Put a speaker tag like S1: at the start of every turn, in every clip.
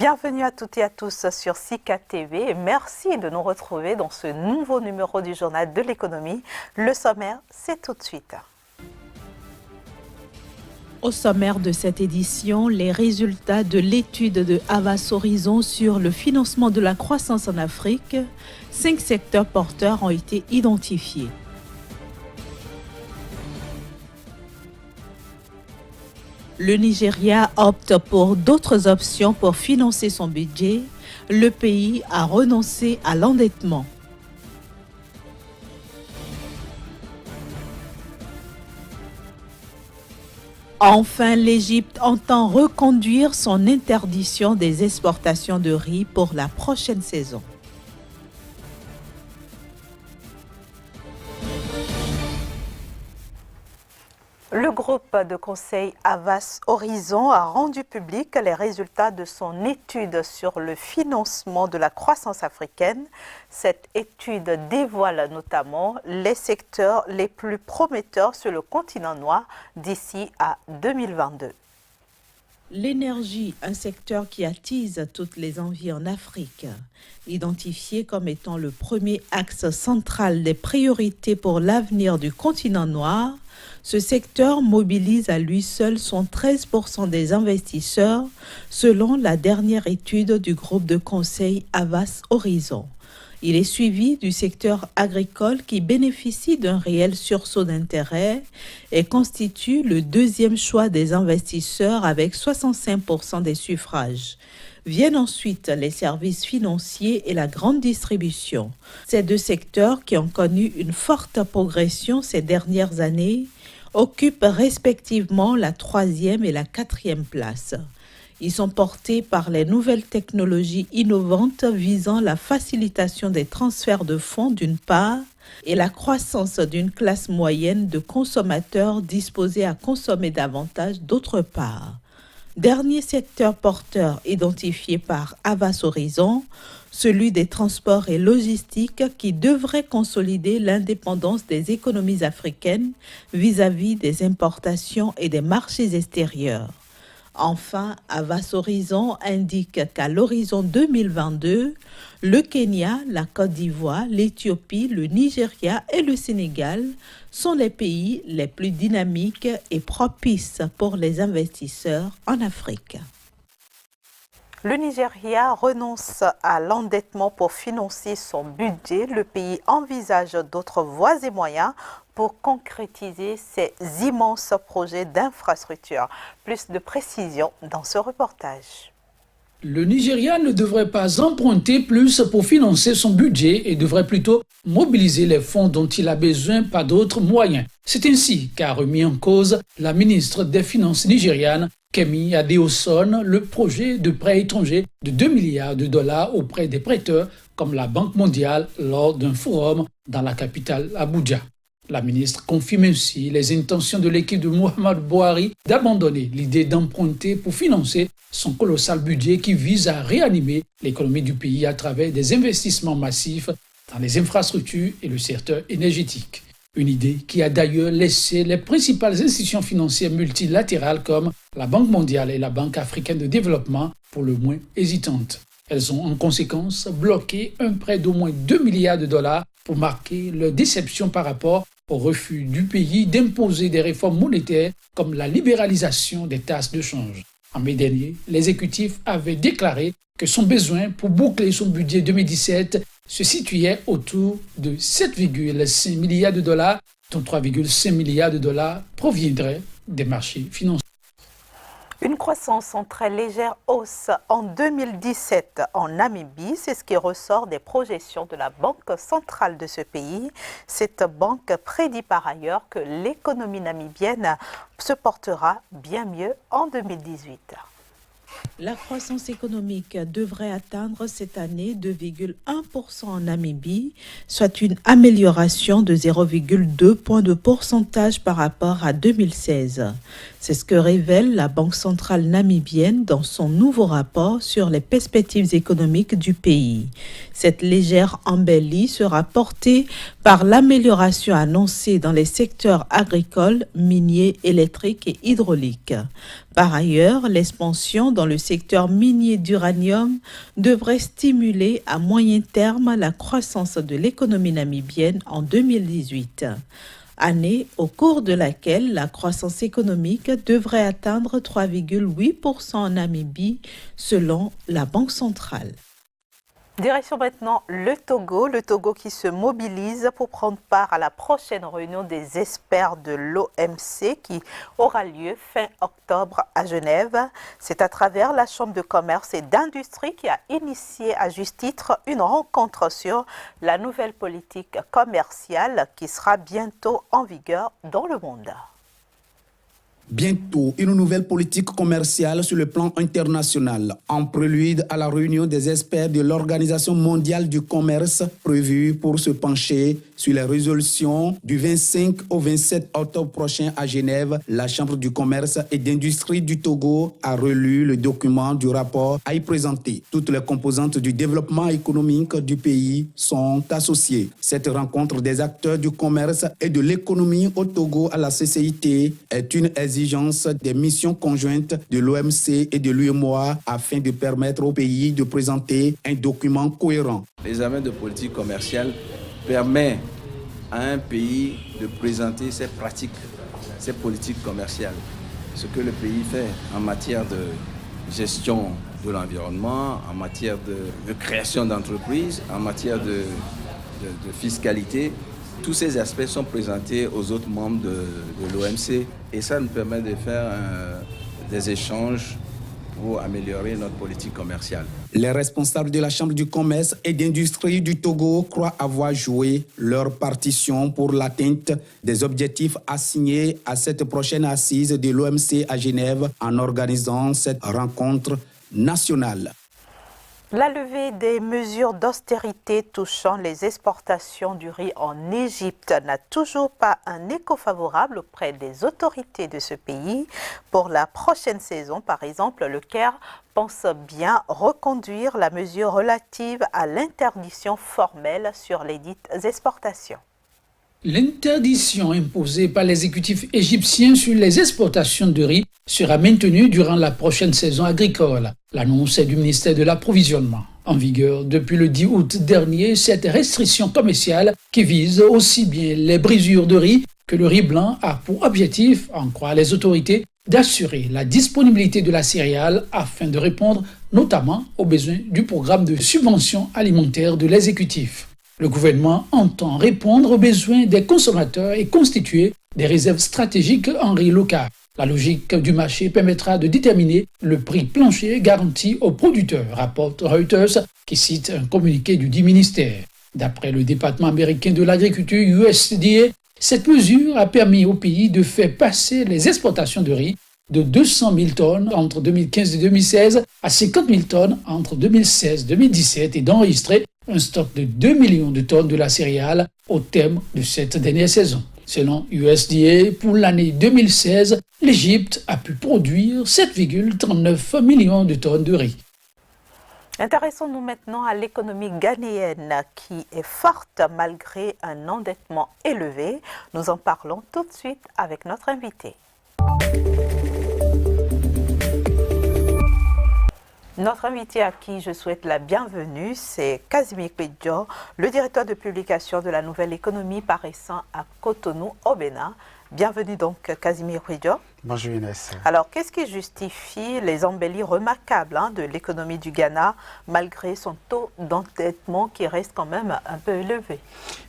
S1: Bienvenue à toutes et à tous sur Sika TV et merci de nous retrouver dans ce nouveau numéro du Journal de l'économie. Le sommaire, c'est tout de suite.
S2: Au sommaire de cette édition, les résultats de l'étude de Havas Horizon sur le financement de la croissance en Afrique. 5 secteurs porteurs ont été identifiés. Le Nigeria opte pour d'autres options pour financer son budget. Le pays a renoncé à l'endettement. Enfin, l'Égypte entend reconduire son interdiction des exportations de riz pour la prochaine saison.
S1: Le groupe de conseil Havas Horizon a rendu public les résultats de son étude sur le financement de la croissance africaine. Cette étude dévoile notamment les secteurs les plus prometteurs sur le continent noir d'ici à 2022.
S2: L'énergie, un secteur qui attise toutes les envies en Afrique. Identifié comme étant le premier axe central des priorités pour l'avenir du continent noir, ce secteur mobilise à lui seul son 13% des investisseurs, selon la dernière étude du groupe de conseil Havas Horizon. Il est suivi du secteur agricole qui bénéficie d'un réel sursaut d'intérêt et constitue le deuxième choix des investisseurs avec 65% des suffrages. Viennent ensuite les services financiers et la grande distribution. Ces deux secteurs qui ont connu une forte progression ces dernières années occupent respectivement la 3e et la 4e place. Ils sont portés par les nouvelles technologies innovantes visant la facilitation des transferts de fonds d'une part et la croissance d'une classe moyenne de consommateurs disposés à consommer davantage d'autre part. Dernier secteur porteur identifié par Havas Horizon, celui des transports et logistiques qui devrait consolider l'indépendance des économies africaines vis-à-vis des importations et des marchés extérieurs. Enfin, Havas Horizon indique qu'à l'horizon 2022, le Kenya, la Côte d'Ivoire, l'Éthiopie, le Nigeria et le Sénégal sont les pays les plus dynamiques et propices pour les investisseurs en Afrique.
S1: Le Nigeria renonce à l'endettement pour financer son budget. Le pays envisage d'autres voies et moyens pour concrétiser ses immenses projets d'infrastructure. Plus de précisions dans ce reportage.
S3: Le Nigeria ne devrait pas emprunter plus pour financer son budget et devrait plutôt mobiliser les fonds dont il a besoin par d'autres moyens. C'est ainsi qu'a remis en cause la ministre des Finances nigériane, Kemi Adeosun, le projet de prêt étranger de 2 milliards de dollars auprès des prêteurs comme la Banque mondiale lors d'un forum dans la capitale Abuja. La ministre confirme ainsi les intentions de l'équipe de Muhammadu Buhari d'abandonner l'idée d'emprunter pour financer son colossal budget qui vise à réanimer l'économie du pays à travers des investissements massifs dans les infrastructures et le secteur énergétique. Une idée qui a d'ailleurs laissé les principales institutions financières multilatérales comme la Banque mondiale et la Banque africaine de développement pour le moins hésitantes. Elles ont en conséquence bloqué un prêt d'au moins 2 milliards de dollars pour marquer leur déception par rapport au refus du pays d'imposer des réformes monétaires comme la libéralisation des tasses de change. En mai dernier, l'exécutif avait déclaré que son besoin pour boucler son budget 2017 se situait autour de 7,5 milliards de dollars, dont 3,5 milliards de dollars proviendraient des marchés financiers.
S1: Une croissance en très légère hausse en 2017 en Namibie, c'est ce qui ressort des projections de la Banque centrale de ce pays. Cette banque prédit par ailleurs que l'économie namibienne se portera bien mieux en 2018.
S2: La croissance économique devrait atteindre cette année 2,1% en Namibie, soit une amélioration de 0,2 points de pourcentage par rapport à 2016. C'est ce que révèle la Banque centrale namibienne dans son nouveau rapport sur les perspectives économiques du pays. Cette légère embellie sera portée par l'amélioration annoncée dans les secteurs agricoles, miniers, électriques et hydrauliques. Par ailleurs, l'expansion dans le secteur minier d'uranium devrait stimuler à moyen terme la croissance de l'économie namibienne en 2018. Année au cours de laquelle la croissance économique devrait atteindre 3,8% en Namibie selon la Banque centrale.
S1: Direction maintenant le Togo qui se mobilise pour prendre part à la prochaine réunion des experts de l'OMC qui aura lieu fin octobre à Genève. C'est à travers la Chambre de commerce et d'industrie qui a initié à juste titre une rencontre sur la nouvelle politique commerciale qui sera bientôt en vigueur dans le monde.
S4: Bientôt, une nouvelle politique commerciale sur le plan international, en prélude à la réunion des experts de l'Organisation mondiale du commerce prévue pour se pencher sur les résolutions du 25 au 27 octobre prochain à Genève. La Chambre du commerce et d'industrie du Togo a relu le document du rapport à y présenter. Toutes les composantes du développement économique du pays sont associées. Cette rencontre des acteurs du commerce et de l'économie au Togo à la CCIT est une exigence des missions conjointes de l'OMC et de l'UEMOA afin de permettre au pays de présenter un document cohérent.
S5: L'examen de politique commerciale permet à un pays de présenter ses pratiques, ses politiques commerciales, ce que le pays fait en matière de gestion de l'environnement, en matière de création d'entreprises, en matière de fiscalité. Tous ces aspects sont présentés aux autres membres de l'OMC et ça nous permet de faire des échanges pour améliorer notre politique commerciale.
S4: Les responsables de la Chambre du commerce et d'industrie du Togo croient avoir joué leur partition pour l'atteinte des objectifs assignés à cette prochaine assise de l'OMC à Genève en organisant cette rencontre nationale.
S1: La levée des mesures d'austérité touchant les exportations du riz en Égypte n'a toujours pas un écho favorable auprès des autorités de ce pays. Pour la prochaine saison, par exemple, le Caire pense bien reconduire la mesure relative à l'interdiction formelle sur les dites exportations.
S3: L'interdiction imposée par l'exécutif égyptien sur les exportations de riz sera maintenue durant la prochaine saison agricole. L'annonce est du ministère de l'Approvisionnement. En vigueur depuis le 10 août dernier, cette restriction commerciale qui vise aussi bien les brisures de riz que le riz blanc a pour objectif, en croire les autorités, d'assurer la disponibilité de la céréale afin de répondre notamment aux besoins du programme de subvention alimentaire de l'exécutif. Le gouvernement entend répondre aux besoins des consommateurs et constituer des réserves stratégiques en riz local. La logique du marché permettra de déterminer le prix plancher garanti aux producteurs, rapporte Reuters, qui cite un communiqué du dit ministère. D'après le département américain de l'agriculture USDA, cette mesure a permis au pays de faire passer les exportations de riz de 200 000 tonnes entre 2015 et 2016 à 50 000 tonnes entre 2016 et 2017 et d'enregistrer un stock de 2 millions de tonnes de la céréale au terme de cette dernière saison. Selon USDA, pour l'année 2016, l'Égypte a pu produire 7,39 millions de tonnes de riz.
S1: Intéressons-nous maintenant à l'économie ghanéenne qui est forte malgré un endettement élevé. Nous en parlons tout de suite avec notre invité. Notre invité à qui je souhaite la bienvenue, c'est Casimir Kouidjo, le directeur de publication de la Nouvelle Économie paraissant à Cotonou, au Bénin. Bienvenue donc Casimir Kouidjo.
S6: Bonjour Inès.
S1: Alors, qu'est-ce qui justifie les embellies remarquables de l'économie du Ghana, malgré son taux d'endettement qui reste quand même un peu élevé?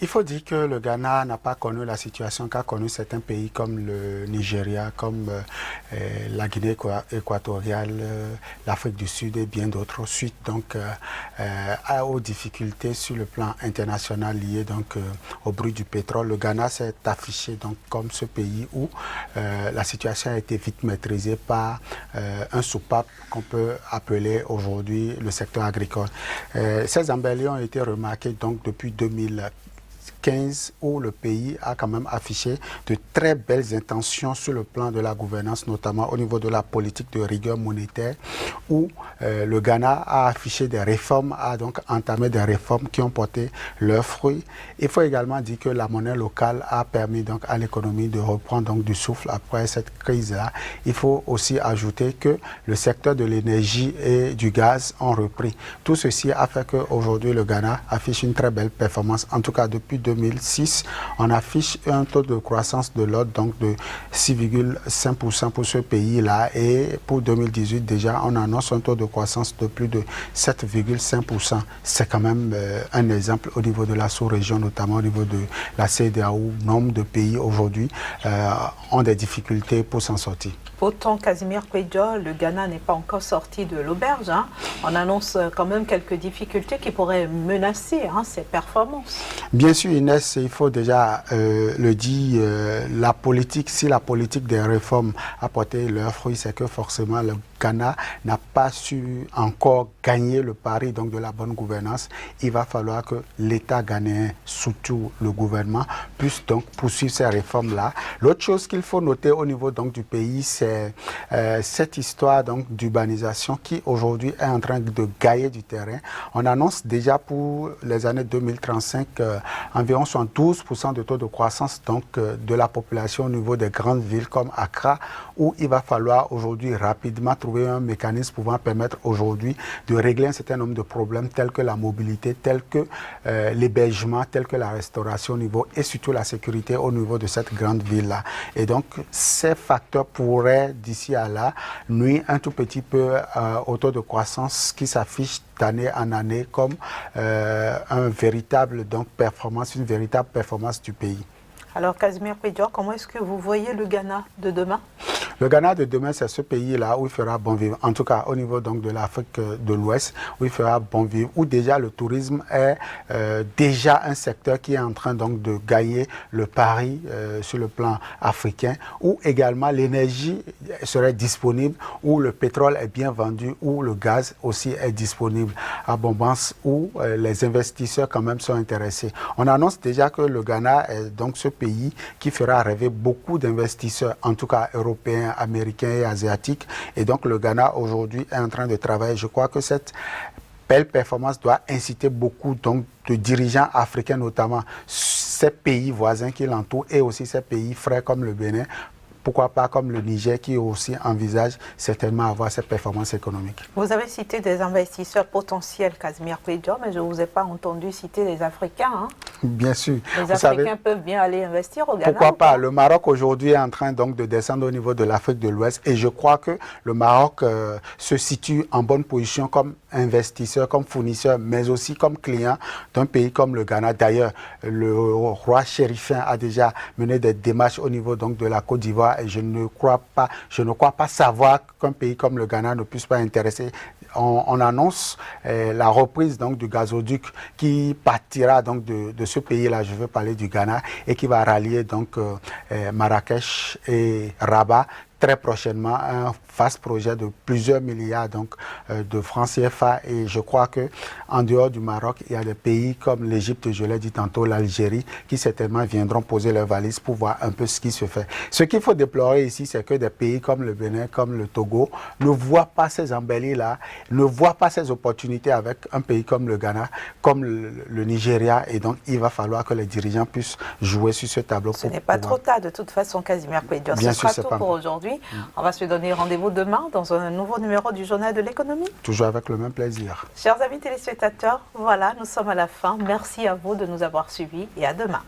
S6: Il faut dire que le Ghana n'a pas connu la situation qu'a connu certains pays comme le Nigeria, comme la Guinée équatoriale, l'Afrique du Sud et bien d'autres suite donc aux difficultés sur le plan international liées donc au bruit du pétrole. Le Ghana s'est affiché donc comme ce pays où la situation a été vite maîtrisée par un soupape qu'on peut appeler aujourd'hui le secteur agricole. Ces embellies ont été remarquées donc depuis 2015 2015 où le pays a quand même affiché de très belles intentions sur le plan de la gouvernance, notamment au niveau de la politique de rigueur monétaire, où le Ghana a affiché des réformes, a donc entamé des réformes qui ont porté leurs fruits. Il faut également dire que la monnaie locale a permis donc à l'économie de reprendre donc du souffle après cette crise-là. Il faut aussi ajouter que le secteur de l'énergie et du gaz ont repris. Tout ceci a fait qu'aujourd'hui le Ghana affiche une très belle performance. En tout cas, depuis 2006, on affiche un taux de croissance de l'ordre donc de 6,5% pour ce pays-là. Et pour 2018, déjà, on annonce un taux de croissance de plus de 7,5%. C'est quand même un exemple au niveau de la sous-région, notamment au niveau de la CEDEAO. Nombre de pays aujourd'hui ont des difficultés pour s'en sortir.
S1: Pourtant, Casimir Kouédio, le Ghana n'est pas encore sorti de l'auberge. Hein. On annonce quand même quelques difficultés qui pourraient menacer ses performances. Bien sûr,
S6: Inès, il faut déjà le dire, la politique, si la politique des réformes a porté leurs fruits, c'est que forcément le Ghana n'a pas su encore gagner le pari donc, de la bonne gouvernance. Il va falloir que l'État ghanéen, surtout le gouvernement, puisse donc poursuivre ces réformes-là. L'autre chose qu'il faut noter au niveau donc, du pays, c'est cette histoire d'urbanisation qui aujourd'hui est en train de gagner du terrain. On annonce déjà pour les années 2035 environ 72% de taux de croissance donc, de la population au niveau des grandes villes comme Accra, où il va falloir aujourd'hui rapidement trouver un mécanisme pouvant permettre aujourd'hui de régler un certain nombre de problèmes tels que la mobilité, tels que l'hébergement, tels que la restauration au niveau et surtout la sécurité au niveau de cette grande ville-là. Et donc, ces facteurs pourraient d'ici à là nuire un tout petit peu au taux de croissance qui s'affiche d'année en année comme une véritable performance du pays.
S1: Alors, Casimir Kouédio, comment est-ce que vous voyez le Ghana de demain?
S6: Le Ghana de demain, c'est ce pays-là où il fera bon vivre. En tout cas, au niveau donc, de l'Afrique de l'Ouest, où il fera bon vivre, où déjà le tourisme est déjà un secteur qui est en train donc, de gagner le pari sur le plan africain, où également l'énergie serait disponible, où le pétrole est bien vendu, où le gaz aussi est disponible à abondance, où les investisseurs quand même sont intéressés. On annonce déjà que le Ghana est donc ce pays qui fera rêver beaucoup d'investisseurs, en tout cas européens, américains et asiatiques. Et donc le Ghana aujourd'hui est en train de travailler. Je crois que cette belle performance doit inciter beaucoup donc, de dirigeants africains, notamment ces pays voisins qui l'entourent et aussi ces pays frères comme le Bénin. Pourquoi pas comme le Niger qui aussi envisage certainement avoir cette performance économique.
S1: Vous avez cité des investisseurs potentiels, Casimir Kouédio, mais je ne vous ai pas entendu citer des Africains. Hein?
S6: Bien sûr.
S1: Les Africains peuvent bien aller investir au Ghana.
S6: Pourquoi pas? Le Maroc aujourd'hui est en train donc de descendre au niveau de l'Afrique de l'Ouest et je crois que le Maroc se situe en bonne position comme investisseur, comme fournisseur, mais aussi comme client d'un pays comme le Ghana. D'ailleurs, le roi chérifin a déjà mené des démarches au niveau donc de la Côte d'Ivoire. Et je ne crois pas savoir qu'un pays comme le Ghana ne puisse pas intéresser. On annonce la reprise donc, du gazoduc qui partira donc, de ce pays-là, je veux parler du Ghana, et qui va rallier donc, Marrakech et Rabat. Très prochainement, un vaste projet de plusieurs milliards donc, de francs CFA. Et je crois qu'en dehors du Maroc, il y a des pays comme l'Égypte, je l'ai dit tantôt, l'Algérie, qui certainement viendront poser leurs valises pour voir un peu ce qui se fait. Ce qu'il faut déplorer ici, c'est que des pays comme le Bénin, comme le Togo, ne voient pas ces embellis-là, ne voient pas ces opportunités avec un pays comme le Ghana, comme le Nigeria. Et donc, il va falloir que les dirigeants puissent jouer sur ce tableau.
S1: Ce n'est pas trop tard, de toute façon, Casimir Kouédio. Ce sera tout pour aujourd'hui. On va se donner rendez-vous demain dans un nouveau numéro du Journal de l'économie.
S6: Toujours avec le même plaisir.
S1: Chers amis téléspectateurs, voilà, nous sommes à la fin. Merci à vous de nous avoir suivis et à demain.